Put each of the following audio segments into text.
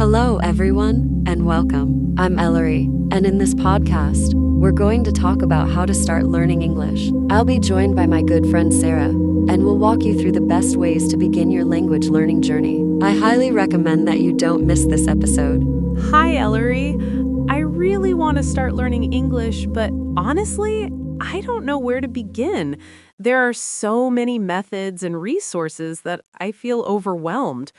Hello, everyone, and welcome. I'm Ellery, and in this podcast, we're going to talk about how to start learning English. I'll be joined by my good friend Sarah, and we'll walk you through the best ways to begin your language learning journey. I highly recommend that you don't miss this episode. Hi, Ellery. I really want to start learning English, but honestly, I don't know where to begin. There are so many methods and resources that I feel overwhelmed.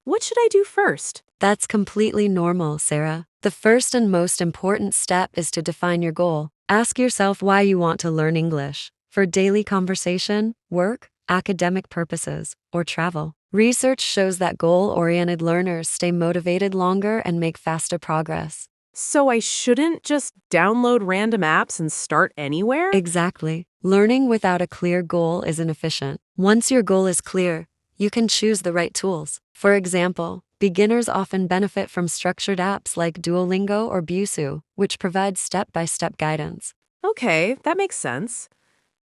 What should I do first? That's completely normal, Sarah. The first and most important step is to define your goal. Ask yourself why you want to learn English. For daily conversation, work, academic purposes, or travel. Research shows that goal-oriented learners stay motivated longer and make faster progress. So I shouldn't just download random apps and start anywhere? Exactly. Learning without a clear goal is inefficient. Once your goal is clear, you can choose the right tools. For example, beginners often benefit from structured apps like Duolingo or Busuu, which provide step-by-step guidance. Okay, that makes sense.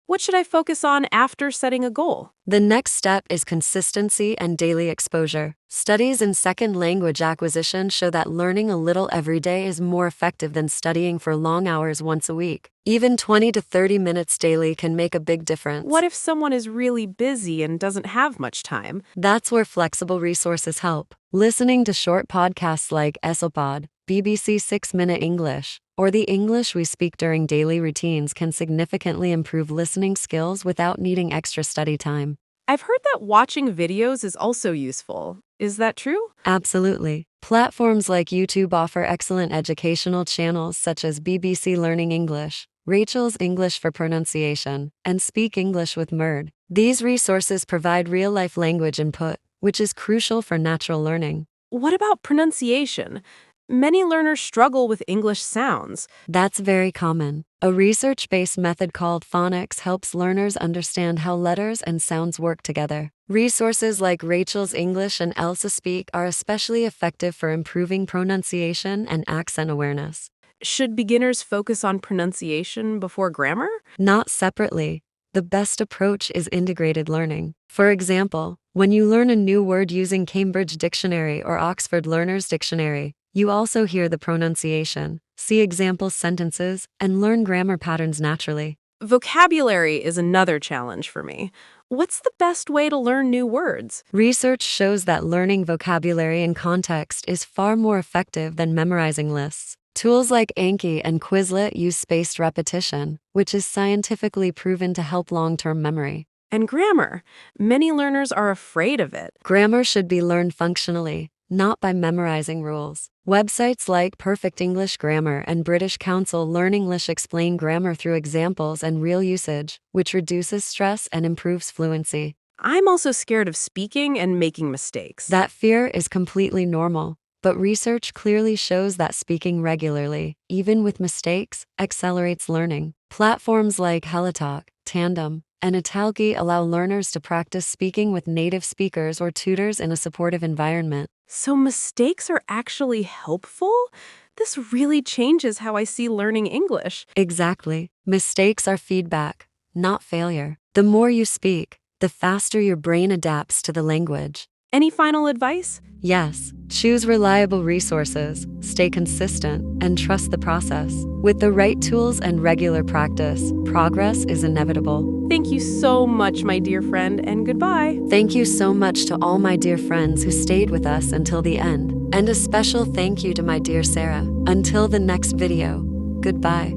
What should I focus on after setting a goal? The next step is consistency and daily exposure. Studies in second language acquisition show that learning a little every day is more effective than studying for long hours once a week. Even 20 to 30 minutes daily can make a big difference. What if someone is really busy and doesn't have much time? That's where flexible resources help. Listening to short podcasts like Esopod, BBC 6-Minute English, or the English we speak during daily routines can significantly improve listening skills without needing extra study time. I've heard that watching videos is also useful. Is that true? Absolutely. Platforms like YouTube offer excellent educational channels such as BBC Learning English, Rachel's English for Pronunciation, and Speak English with Murd. These resources provide real-life language input, which is crucial for natural learning. What about pronunciation? Many learners struggle with English sounds. That's very common. A research-based method called phonics helps learners understand how letters and sounds work together. Resources like Rachel's English and Elsa Speak are especially effective for improving pronunciation and accent awareness. Should beginners focus on pronunciation before grammar? Not separately. The best approach is integrated learning. For example, when you learn a new word using Cambridge Dictionary or Oxford Learner's Dictionary, you also hear the pronunciation, see example sentences, and learn grammar patterns naturally. Vocabulary is another challenge for me. What's the best way to learn new words? Research shows that learning vocabulary in context is far more effective than memorizing lists. Tools like Anki and Quizlet use spaced repetition, which is scientifically proven to help long-term memory. And grammar. Many learners are afraid of it. Grammar should be learned functionally, not by memorizing rules. Websites like Perfect English Grammar and British Council Learn English explain grammar through examples and real usage, which reduces stress and improves fluency. I'm also scared of speaking and making mistakes. That fear is completely normal, but research clearly shows that speaking regularly, even with mistakes, accelerates learning. Platforms like HelloTalk, Tandem, and Italki allow learners to practice speaking with native speakers or tutors in a supportive environment. So mistakes are actually helpful? This really changes how I see learning English. Exactly. Mistakes are feedback, not failure. The more you speak, the faster your brain adapts to the language. Any final advice? Yes, choose reliable resources, stay consistent, and trust the process. With the right tools and regular practice, progress is inevitable. Thank you so much, my dear friend, and goodbye. Thank you so much to all my dear friends who stayed with us until the end. And a special thank you to my dear Sarah. Until the next video, goodbye.